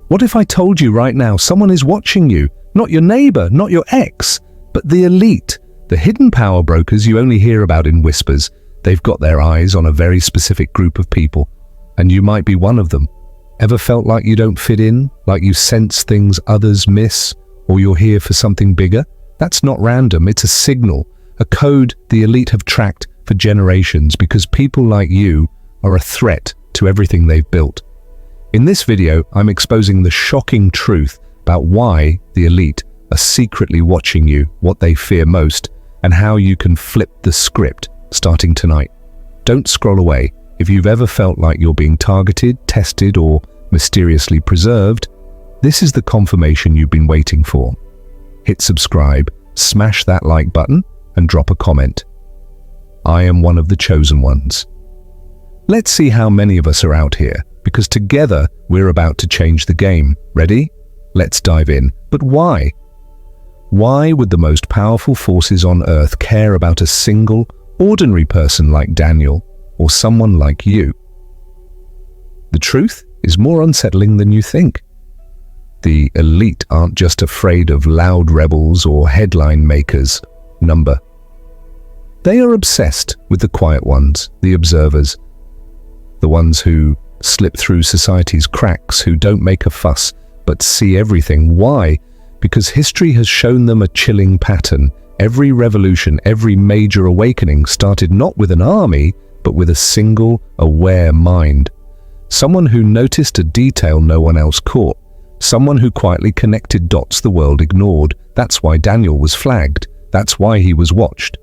What if I told you right now someone is watching you? Not your neighbor, not your ex, but the elite, the hidden power brokers you only hear about in whispers. They've got their eyes on a very specific group of people, and you might be one of them. Ever felt like you don't fit in, like you sense things others miss, or you're here for something bigger? That's not random, it's a signal, a code the elite have tracked for generations because people like you are a threat to everything they've built. In this video, I'm exposing the shocking truth about why the elite are secretly watching you, what they fear most, and how you can flip the script starting tonight. Don't scroll away. If you've ever felt like you're being targeted, tested, or mysteriously preserved, this is the confirmation you've been waiting for. Hit subscribe, smash that like button, and drop a comment. I am one of the chosen ones. Let's see how many of us are out here, because together we're about to change the game. Ready? Let's dive in. But why? Why would the most powerful forces on Earth care about a single, ordinary person like Daniel, or someone like you? The truth is more unsettling than you think. The elite aren't just afraid of loud rebels or headline makers. They are obsessed with the quiet ones, the observers, the ones who slip through society's cracks, who don't make a fuss, but see everything. Why? Because history has shown them a chilling pattern. Every revolution, every major awakening started not with an army, but with a single, aware mind. Someone who noticed a detail no one else caught. Someone who quietly connected dots the world ignored. That's why Daniel was flagged. That's why he was watched.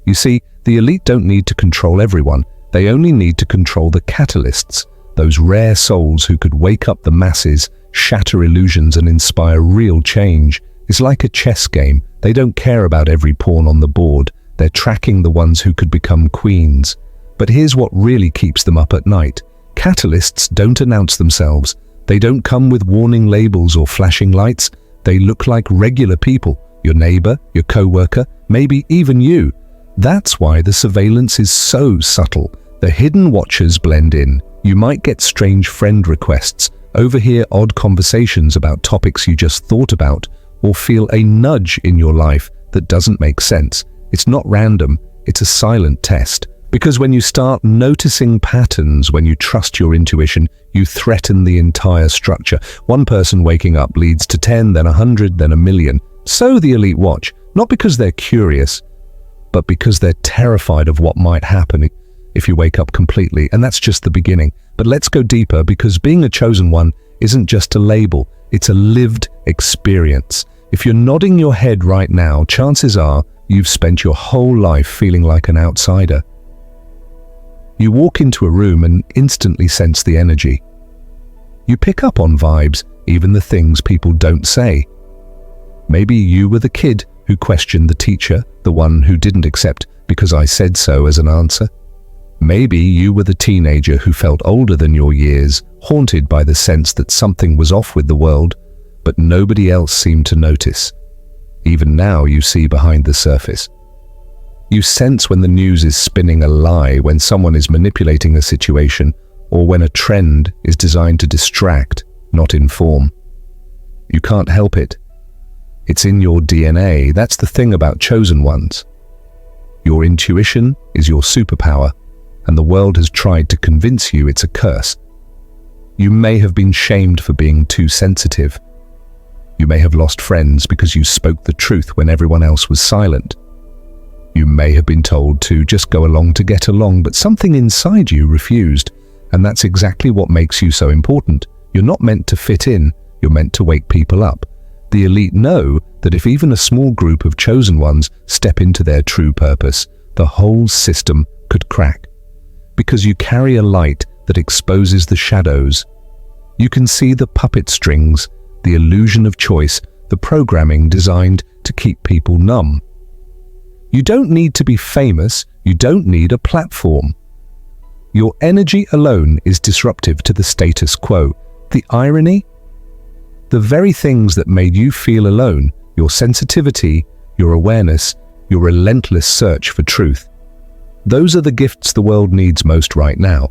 You see, the elite don't need to control everyone. They only need to control the catalysts, those rare souls who could wake up the masses, shatter illusions, and inspire real change. It's like a chess game. They don't care about every pawn on the board. They're tracking the ones who could become queens. But here's what really keeps them up at night. Catalysts don't announce themselves. They don't come with warning labels or flashing lights. They look like regular people, your neighbor, your co-worker, maybe even you. That's why the surveillance is so subtle. The hidden watchers blend in. You might get strange friend requests, overhear odd conversations about topics you just thought about, or feel a nudge in your life that doesn't make sense. It's not random, it's a silent test. Because when you start noticing patterns, when you trust your intuition, you threaten the entire structure. One person waking up leads to 10, then 100, then 1,000,000. So the elite watch, not because they're curious, but because they're terrified of what might happen if you wake up completely. And that's just the beginning. But let's go deeper, because being a chosen one isn't just a label, it's a lived experience. If you're nodding your head right now, chances are you've spent your whole life feeling like an outsider. You walk into a room and instantly sense the energy. You pick up on vibes, even the things people don't say. Maybe you were the kid who questioned the teacher, the one who didn't accept "because I said so" as an answer. Maybe you were the teenager who felt older than your years, haunted by the sense that something was off with the world, but nobody else seemed to notice. Even now you see behind the surface. You sense when the news is spinning a lie, when someone is manipulating a situation, or when a trend is designed to distract, not inform. You can't help it. It's in your DNA. That's the thing about chosen ones. Your intuition is your superpower, and the world has tried to convince you it's a curse. You may have been shamed for being too sensitive. You may have lost friends because you spoke the truth when everyone else was silent. You may have been told to just go along to get along, but something inside you refused, and that's exactly what makes you so important. You're not meant to fit in, you're meant to wake people up. The elite know that if even a small group of chosen ones step into their true purpose, the whole system could crack. Because you carry a light that exposes the shadows. You can see the puppet strings, the illusion of choice, the programming designed to keep people numb. You don't need to be famous, you don't need a platform. Your energy alone is disruptive to the status quo. The irony? The very things that made you feel alone, your sensitivity, your awareness, your relentless search for truth, those are the gifts the world needs most right now.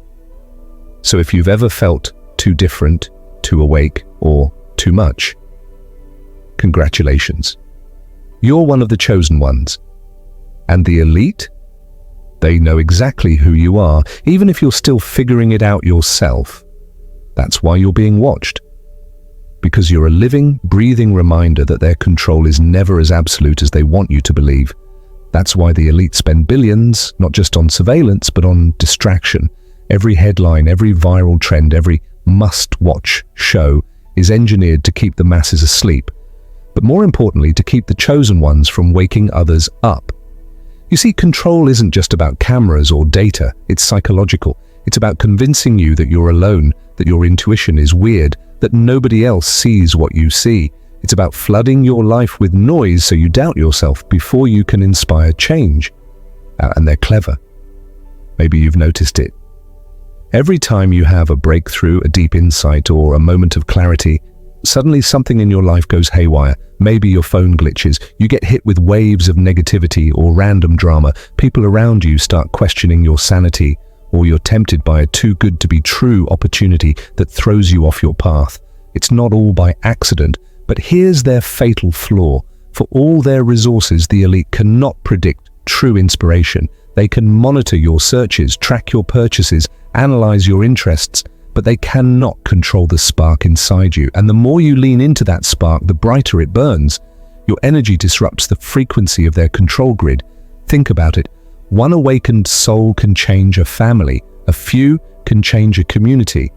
So if you've ever felt too different, too awake, or too much. Congratulations. You're one of the chosen ones. And the elite? They know exactly who you are, even if you're still figuring it out yourself. That's why you're being watched. Because you're a living, breathing reminder that their control is never as absolute as they want you to believe. That's why the elite spend billions, not just on surveillance, but on distraction. Every headline, every viral trend, every must-watch show is engineered to keep the masses asleep, but more importantly, to keep the chosen ones from waking others up. You see, control isn't just about cameras or data, it's psychological. It's about convincing you that you're alone, that your intuition is weird, that nobody else sees what you see. It's about flooding your life with noise so you doubt yourself before you can inspire change. And they're clever. Maybe you've noticed it. Every time you have a breakthrough, a deep insight, or a moment of clarity, suddenly something in your life goes haywire. Maybe your phone glitches, you get hit with waves of negativity or random drama, people around you start questioning your sanity, or you're tempted by a too-good-to-be-true opportunity that throws you off your path. It's not all by accident, but here's their fatal flaw. For all their resources, the elite cannot predict true inspiration. They can monitor your searches, track your purchases, analyze your interests, but they cannot control the spark inside you. And the more you lean into that spark, the brighter it burns. Your energy disrupts the frequency of their control grid. Think about it. One awakened soul can change a family. A few can change a community.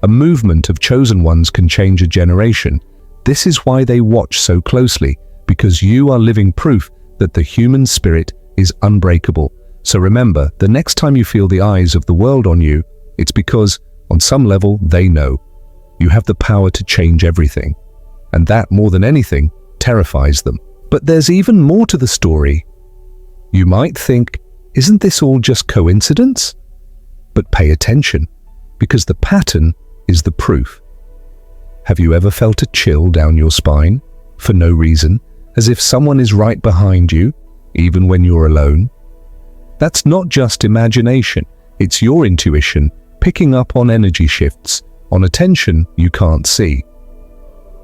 A movement of chosen ones can change a generation. This is why they watch so closely, because you are living proof that the human spirit is unbreakable. So remember, the next time you feel the eyes of the world on you, it's because, on some level, they know. You have the power to change everything. And that, more than anything, terrifies them. But there's even more to the story. You might think, isn't this all just coincidence? But pay attention, because the pattern is the proof. Have you ever felt a chill down your spine, for no reason, as if someone is right behind you, even when you're alone? That's not just imagination, it's your intuition picking up on energy shifts, on attention you can't see.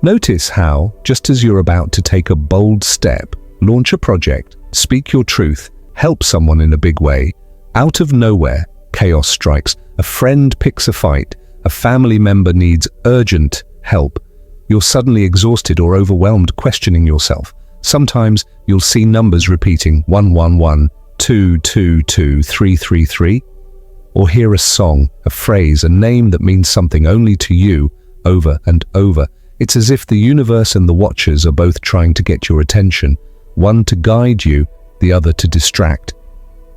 Notice how, just as you're about to take a bold step, launch a project, speak your truth, help someone in a big way, out of nowhere, chaos strikes. A friend picks a fight, a family member needs urgent help. You're suddenly exhausted or overwhelmed, questioning yourself. Sometimes you'll see numbers repeating 111, 222, 333, or hear a song, a phrase, a name that means something only to you, over and over. It's as if the universe and the watchers are both trying to get your attention, one to guide you, the other to distract.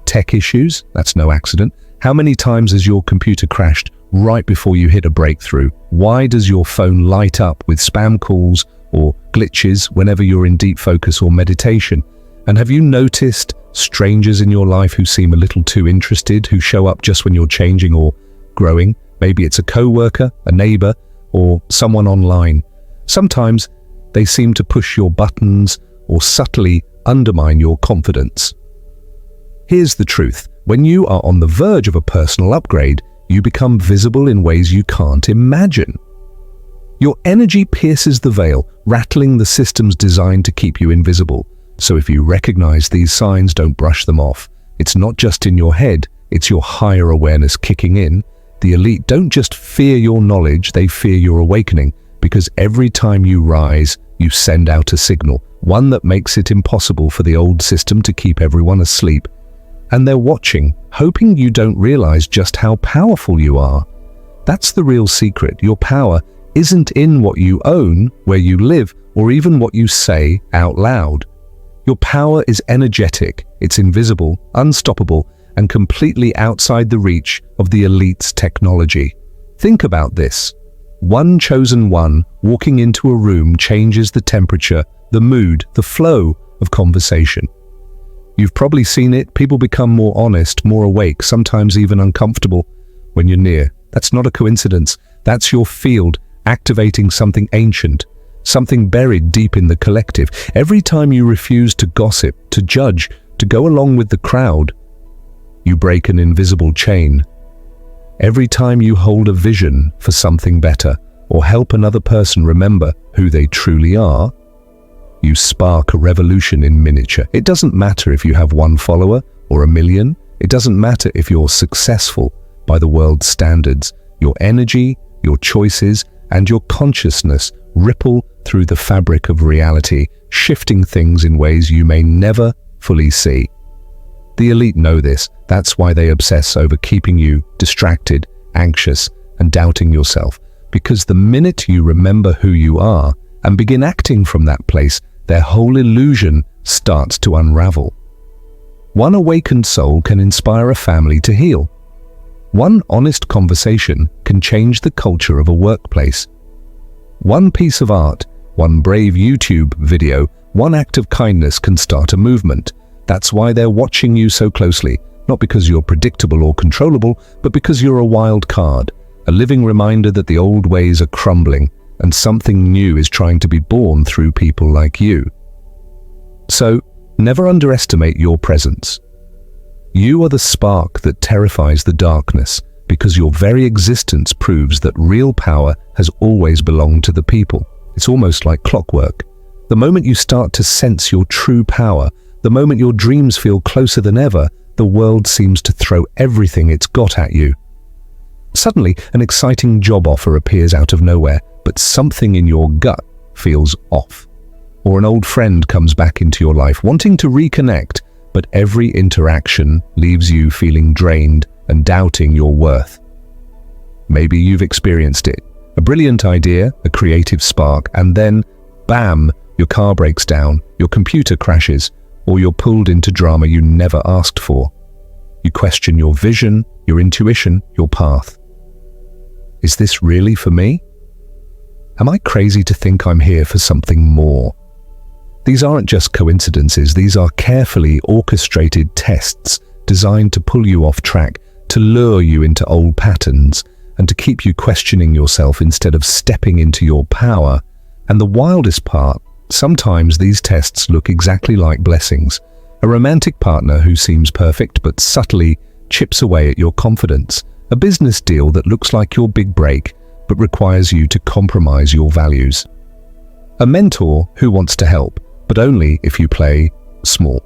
Tech issues? That's no accident. How many times has your computer crashed right before you hit a breakthrough? Why does your phone light up with spam calls or glitches whenever you're in deep focus or meditation? And have you noticed strangers in your life who seem a little too interested, who show up just when you're changing or growing? Maybe it's a coworker, a neighbor, or someone online. Sometimes they seem to push your buttons or subtly undermine your confidence. Here's the truth. When you are on the verge of a personal upgrade, you become visible in ways you can't imagine. Your energy pierces the veil, rattling the systems designed to keep you invisible. So if you recognize these signs, don't brush them off. It's not just in your head, it's your higher awareness kicking in. The elite don't just fear your knowledge, they fear your awakening, because every time you rise, you send out a signal, one that makes it impossible for the old system to keep everyone asleep. And they're watching, hoping you don't realize just how powerful you are. That's the real secret. Your power isn't in what you own, where you live, or even what you say out loud. Your power is energetic, it's invisible, unstoppable, and completely outside the reach of the elite's technology. Think about this. One chosen one walking into a room changes the temperature, the mood, the flow of conversation. You've probably seen it. People become more honest, more awake, sometimes even uncomfortable when you're near. That's not a coincidence. That's your field activating something ancient, something buried deep in the collective. Every time you refuse to gossip, to judge, to go along with the crowd, you break an invisible chain. Every time you hold a vision for something better, or help another person remember who they truly are, you spark a revolution in miniature. It doesn't matter if you have 1 follower or 1,000,000. It doesn't matter if you're successful by the world's standards. Your energy, your choices, and your consciousness ripple through the fabric of reality, shifting things in ways you may never fully see. The elite know this. That's why they obsess over keeping you distracted, anxious, and doubting yourself. Because the minute you remember who you are and begin acting from that place, their whole illusion starts to unravel. One awakened soul can inspire a family to heal. One honest conversation can change the culture of a workplace. One piece of art, one brave YouTube video, one act of kindness can start a movement. That's why they're watching you so closely, not because you're predictable or controllable, but because you're a wild card, a living reminder that the old ways are crumbling and something new is trying to be born through people like you. So, never underestimate your presence. You are the spark that terrifies the darkness, because your very existence proves that real power has always belonged to the people. It's almost like clockwork. The moment you start to sense your true power, the moment your dreams feel closer than ever, the world seems to throw everything it's got at you. Suddenly, an exciting job offer appears out of nowhere, but something in your gut feels off. Or an old friend comes back into your life wanting to reconnect, but every interaction leaves you feeling drained and doubting your worth. Maybe you've experienced it. A brilliant idea, a creative spark, and then, bam, your car breaks down, your computer crashes, or you're pulled into drama you never asked for. You question your vision, your intuition, your path. Is this really for me? Am I crazy to think I'm here for something more? These aren't just coincidences, these are carefully orchestrated tests designed to pull you off track, to lure you into old patterns, and to keep you questioning yourself instead of stepping into your power. And the wildest part, sometimes these tests look exactly like blessings. A romantic partner who seems perfect but subtly chips away at your confidence. A business deal that looks like your big break but requires you to compromise your values. A mentor who wants to help, but only if you play small.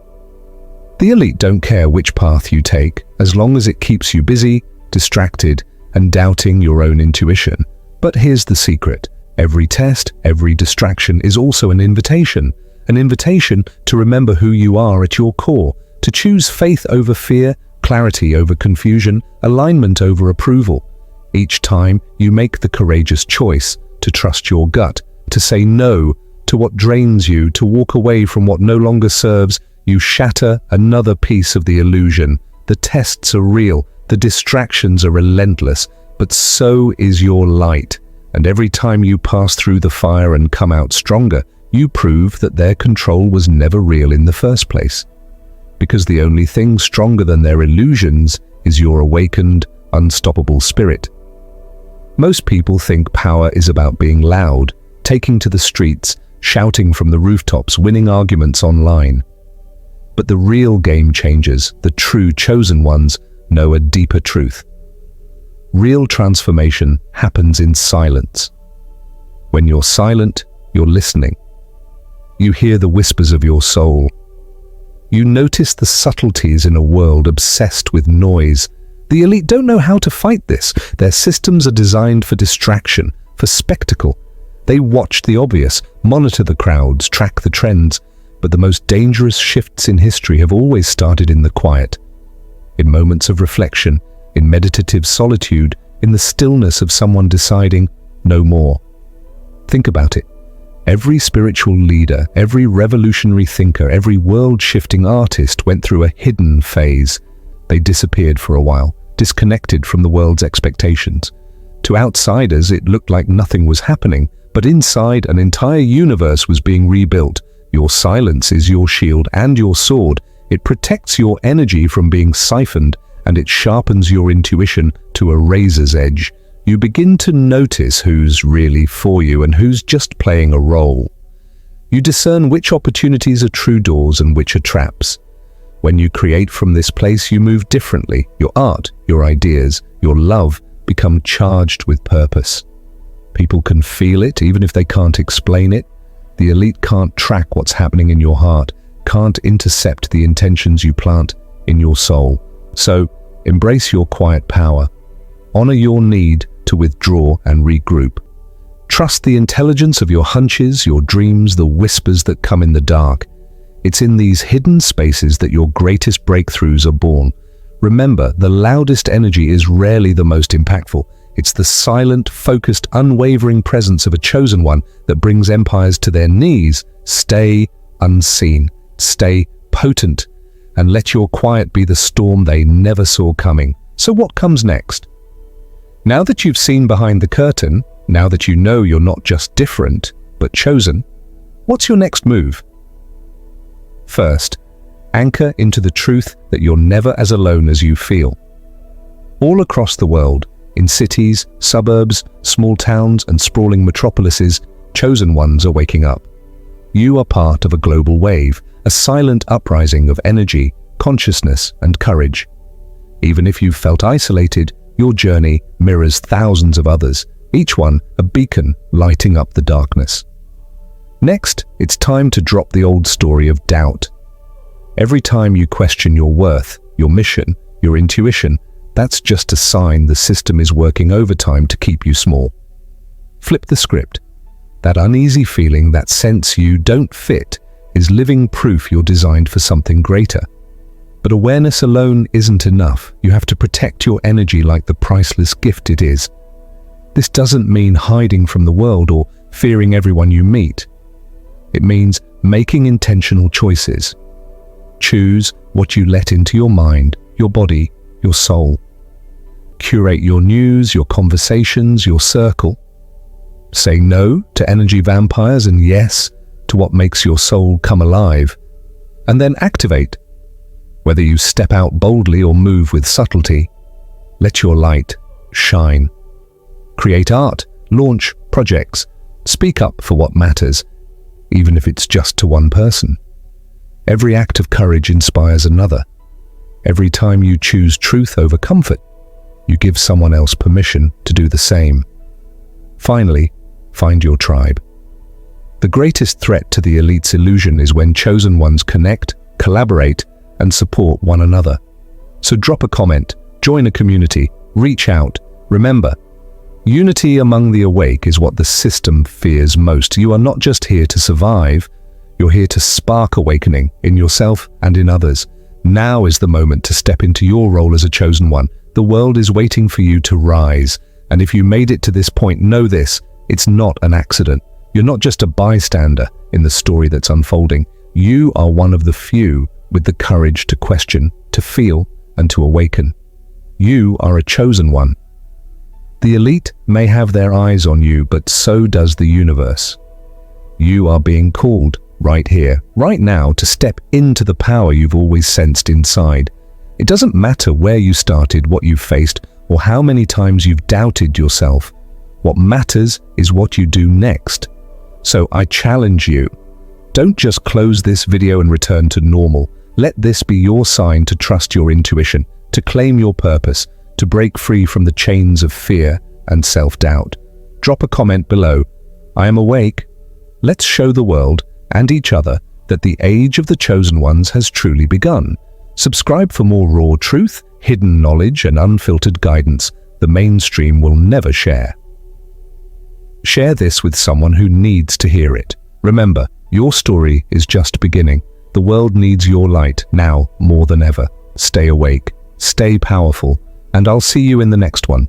The elite don't care which path you take, as long as it keeps you busy, distracted, and doubting your own intuition. But here's the secret. Every test, every distraction is also an invitation to remember who you are at your core, to choose faith over fear, clarity over confusion, alignment over approval. Each time you make the courageous choice to trust your gut, to say no to what drains you, to walk away from what no longer serves, you shatter another piece of the illusion. The tests are real, the distractions are relentless, but so is your light. And every time you pass through the fire and come out stronger, you prove that their control was never real in the first place. Because the only thing stronger than their illusions is your awakened, unstoppable spirit. Most people think power is about being loud, taking to the streets, shouting from the rooftops, winning arguments online. But the real game changers, the true chosen ones, know a deeper truth. Real transformation happens in silence. When you're silent, you're listening. You hear the whispers of your soul. You notice the subtleties in a world obsessed with noise. The elite don't know how to fight this. Their systems are designed for distraction, for spectacle. They watch the obvious, monitor the crowds, track the trends. But the most dangerous shifts in history have always started in the quiet. In moments of reflection, in meditative solitude, in the stillness of someone deciding, no more. Think about it. Every spiritual leader, every revolutionary thinker, every world-shifting artist went through a hidden phase. They disappeared for a while, disconnected from the world's expectations. To outsiders, it looked like nothing was happening, but inside, an entire universe was being rebuilt. Your silence is your shield and your sword. It protects your energy from being siphoned, and it sharpens your intuition to a razor's edge. You begin to notice who's really for you and who's just playing a role. You discern which opportunities are true doors and which are traps. When you create from this place, you move differently. Your art, your ideas, your love become charged with purpose. People can feel it, even if they can't explain it. The elite can't track what's happening in your heart, can't intercept the intentions you plant in your soul. So, embrace your quiet power. Honor your need to withdraw and regroup. Trust the intelligence of your hunches, your dreams, the whispers that come in the dark. It's in these hidden spaces that your greatest breakthroughs are born. Remember, the loudest energy is rarely the most impactful. It's the silent, focused, unwavering presence of a chosen one that brings empires to their knees. Stay unseen, stay potent, and let your quiet be the storm they never saw coming. So what comes next? Now that you've seen behind the curtain, now that you know you're not just different, but chosen, what's your next move? First, anchor into the truth that you're never as alone as you feel. All across the world, in cities, suburbs, small towns, and sprawling metropolises, chosen ones are waking up. You are part of a global wave, a silent uprising of energy, consciousness, and courage. Even if you've felt isolated, your journey mirrors thousands of others, each one a beacon lighting up the darkness. Next, it's time to drop the old story of doubt. Every time you question your worth, your mission, your intuition, that's just a sign the system is working overtime to keep you small. Flip the script. That uneasy feeling, that sense you don't fit, is living proof you're designed for something greater. But awareness alone isn't enough. You have to protect your energy like the priceless gift it is. This doesn't mean hiding from the world or fearing everyone you meet. It means making intentional choices. Choose what you let into your mind, your body, your soul. Curate your news, your conversations, your circle. Say no to energy vampires and yes to what makes your soul come alive. And then activate. Whether you step out boldly or move with subtlety, let your light shine. Create art, launch projects, speak up for what matters, even if it's just to one person. Every act of courage inspires another. Every time you choose truth over comfort, you give someone else permission to do the same. Finally, find your tribe. The greatest threat to the elite's illusion is when chosen ones connect, collaborate, and support one another. So drop a comment, join a community, reach out. Remember, unity among the awake is what the system fears most. You are not just here to survive, you're here to spark awakening in yourself and in others. Now is the moment to step into your role as a chosen one. The world is waiting for you to rise. And if you made it to this point, know this, it's not an accident. You're not just a bystander in the story that's unfolding. You are one of the few with the courage to question, to feel, and to awaken. You are a chosen one. The elite may have their eyes on you, but so does the universe. You are being called right here, right now, to step into the power you've always sensed inside. It doesn't matter where you started, what you've faced, or how many times you've doubted yourself. What matters is what you do next. So I challenge you, don't just close this video and return to normal. Let this be your sign to trust your intuition, to claim your purpose, to break free from the chains of fear and self-doubt. Drop a comment below. I am awake. Let's show the world and each other that the age of the chosen ones has truly begun. Subscribe for more raw truth, hidden knowledge, and unfiltered guidance the mainstream will never share. Share this with someone who needs to hear it. Remember, your story is just beginning. The world needs your light now more than ever. Stay awake, stay powerful, and I'll see you in the next one.